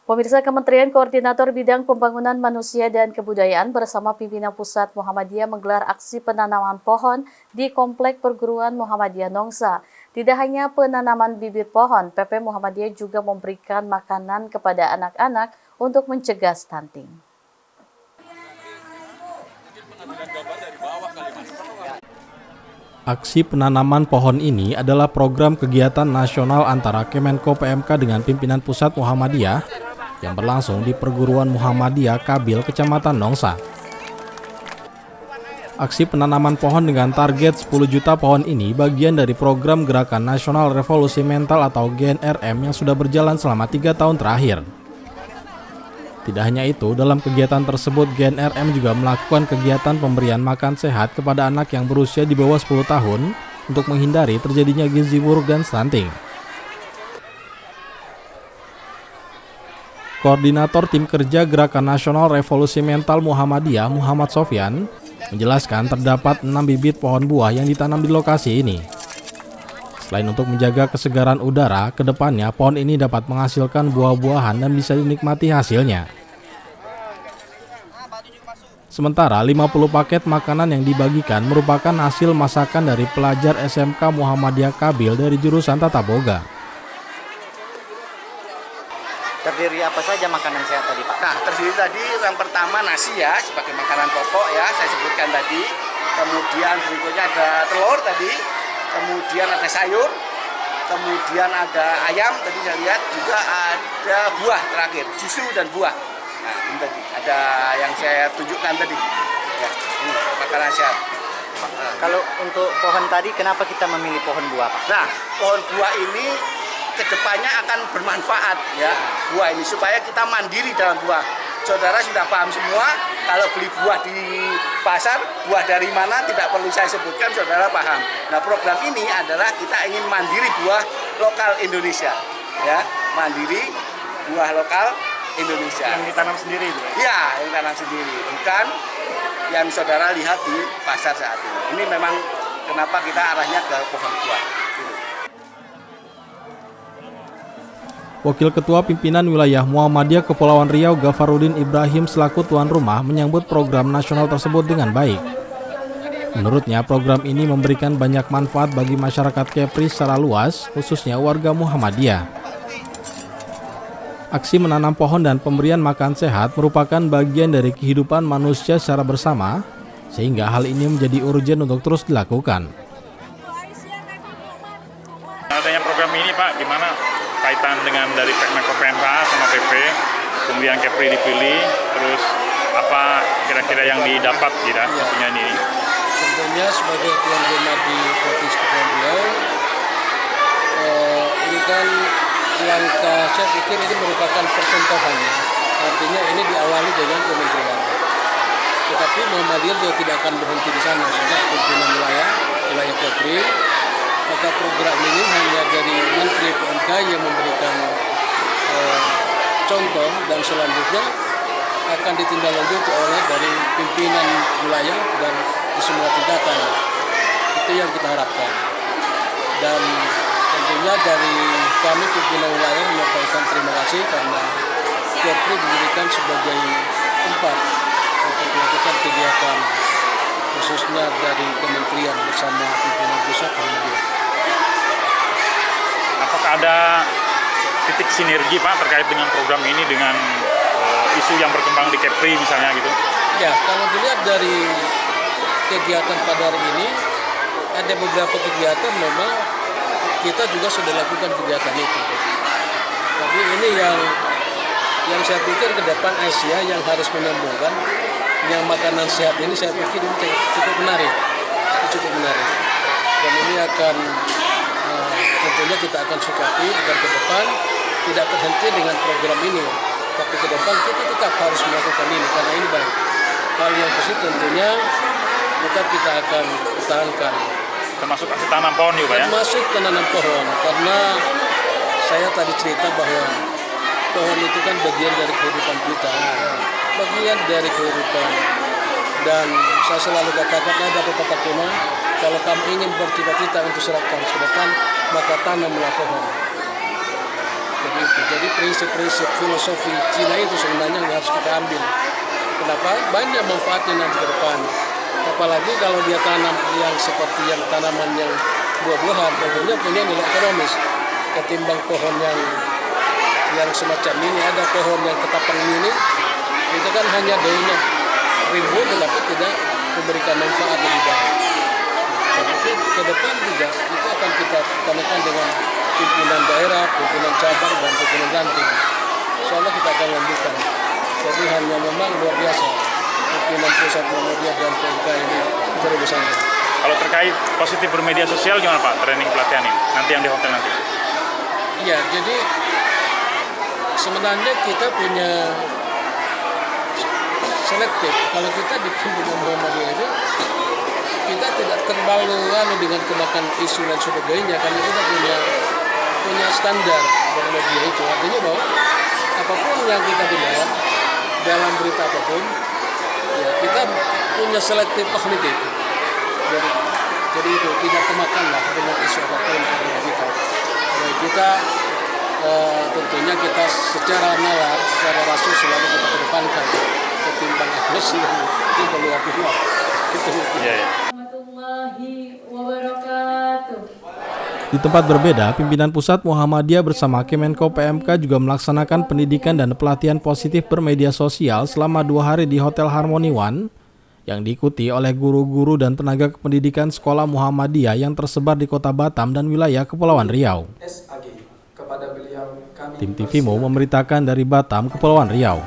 Pemirsa, Kementerian Koordinator Bidang Pembangunan Manusia dan Kebudayaan bersama pimpinan Pusat Muhammadiyah menggelar aksi penanaman pohon di Komplek Perguruan Muhammadiyah Nongsa. Tidak hanya penanaman bibit pohon, PP Muhammadiyah juga memberikan makanan kepada anak-anak untuk mencegah stunting. Aksi penanaman pohon ini adalah program kegiatan nasional antara Kemenko PMK dengan pimpinan Pusat Muhammadiyah yang berlangsung di Perguruan Muhammadiyah Kabil, Kecamatan Nongsa. Aksi penanaman pohon dengan target 10 juta pohon ini bagian dari program Gerakan Nasional Revolusi Mental atau GNRM yang sudah berjalan selama 3 tahun terakhir. Tidak hanya itu, dalam kegiatan tersebut GNRM juga melakukan kegiatan pemberian makan sehat kepada anak yang berusia di bawah 10 tahun untuk menghindari terjadinya gizi buruk dan stunting. Koordinator Tim Kerja Gerakan Nasional Revolusi Mental Muhammadiyah, Muhammad Sofyan, menjelaskan terdapat 6 bibit pohon buah yang ditanam di lokasi ini. Selain untuk menjaga kesegaran udara, kedepannya pohon ini dapat menghasilkan buah-buahan dan bisa dinikmati hasilnya. Sementara 50 paket makanan yang dibagikan merupakan hasil masakan dari pelajar SMK Muhammadiyah Kabil dari jurusan Tata Boga. Terdiri apa saja makanan sehat tadi, Pak? Nah, terdiri tadi yang pertama nasi ya, sebagai makanan pokok ya, saya sebutkan tadi. Kemudian berikutnya ada telur tadi, kemudian ada sayur, kemudian ada ayam tadi saya lihat, juga ada buah terakhir, susu dan buah. Nah, ini tadi ada yang saya tunjukkan tadi. Ya, ini makanan sehat. Kalau untuk pohon tadi, kenapa kita memilih pohon buah, Pak? Nah, pohon buah ini kedepannya akan bermanfaat ya, buah ini supaya kita mandiri dalam buah. Saudara sudah paham semua, kalau beli buah di pasar, buah dari mana tidak perlu saya sebutkan, saudara paham. Nah, program ini adalah kita ingin mandiri buah lokal Indonesia ya, mandiri buah lokal Indonesia. Yang ditanam sendiri, Bu? Ya, yang tanam sendiri, bukan yang saudara lihat di pasar saat ini. Ini memang kenapa kita arahnya ke pohon buah. Wakil Ketua Pimpinan Wilayah Muhammadiyah Kepulauan Riau Gafarudin Ibrahim selaku tuan rumah menyambut program nasional tersebut dengan baik. Menurutnya, program ini memberikan banyak manfaat bagi masyarakat Kepri secara luas, khususnya warga Muhammadiyah. Aksi menanam pohon dan pemberian makan sehat merupakan bagian dari kehidupan manusia secara bersama, sehingga hal ini menjadi urgen untuk terus dilakukan. Adanya program ini, Pak, gimana kaitan dengan dari Kemenko PMK sama PP, kemudian Kepri dipilih, terus apa kira-kira yang didapat tentunya ini? Tentunya sebagai tuan rumah di Provinsi Kepulauan Riau, ini kan langkah, saya pikir ini merupakan percontohan ya. Artinya ini diawali dengan kementerian. Tetapi Muhammadiyah juga tidak akan berhenti di sana, sehingga pimpinan wilayah Kepri, maka program ini hanya dari Menteri PMK yang memberikan contoh, dan selanjutnya akan ditindaklanjuti oleh dari pimpinan wilayah dan di semua tingkatan. Itu yang kita harapkan. Dan tentunya dari kami pimpinan wilayah menyampaikan terima kasih karena Kepri diberikan sebagai tempat untuk melakukan kegiatan khususnya dari kementerian bersama pimpinan pusat Muhammadiyah. Apakah ada titik sinergi, Pak, terkait dengan program ini dengan isu yang berkembang di Kepri misalnya gitu? Ya, kalau dilihat dari kegiatan pada hari ini, ada beberapa kegiatan memang kita juga sudah lakukan kegiatan itu. Tapi ini yang saya pikir ke depan Asia yang harus menyambungkan yang makanan sehat ini, saya pikir ini cukup menarik. Dan ini akan tentunya kita akan sukapi agar ke depan tidak terhenti dengan program ini. Tapi ke depan kita tetap harus melakukan ini karena ini baik. Hal yang positif tentunya tetap kita akan pertahankan. Termasuk aksi tanam pohon juga ya? Termasuk tanam pohon, karena saya tadi cerita bahwa pohon itu kan bagian dari kehidupan kita, bagian dari kehidupan. Dan saya selalu katakan ada pepatah kuno, kalau kamu ingin bercita-cita untuk serapkan ke depan, maka tanamlah pohon. Jadi itu. Jadi prinsip-prinsip filosofi Cina itu sebenarnya yang harus kita ambil. Kenapa? Banyak manfaatnya nanti ke depan. Apalagi kalau dia tanam yang seperti yang tanaman yang buah-buahan, tentunya punya nilai ekonomis. Ketimbang pohon yang semacam ini, ada pohon yang ketapang mini, itu kan hanya daunnya rimbun tetapi tidak memberikan manfaat lebih baik. Jadi ke depan juga itu akan kita tanyakan dengan pimpinan daerah, pimpinan cabang, dan pimpinan ranting. Insyaallah kita akan lanjutkan. Jadi hanya memang luar biasa pimpinan pusat Muhammadiyah dan PMK ini berbesar. Kalau terkait positif bermedia sosial gimana Pak, training pelatihan ini? Nanti yang di hotel nanti? Iya, jadi sebenarnya kita punya selektif. Kalau kita di pimpinan Muhammadiyah itu, kita tidak terlalu dengan kemakan isu dan sebagainya, karena kita punya standar media itu. Artinya bahwa apapun yang kita dengar dalam berita apapun, ya kita punya selektif kognitif. Jadi itu tidak termakanlah dengan isu apapun yang ada di kita. Jadi kita tentunya kita secara nalar, secara rasul selalu kita kedepankan ketimbang emosi itu keluar. Itu. Di tempat berbeda, pimpinan pusat Muhammadiyah bersama Kemenko PMK juga melaksanakan pendidikan dan pelatihan positif bermedia sosial selama 2 hari di Hotel Harmony One yang diikuti oleh guru-guru dan tenaga kependidikan sekolah Muhammadiyah yang tersebar di Kota Batam dan wilayah Kepulauan Riau. Tim TVMO memberitakan dari Batam, Kepulauan Riau.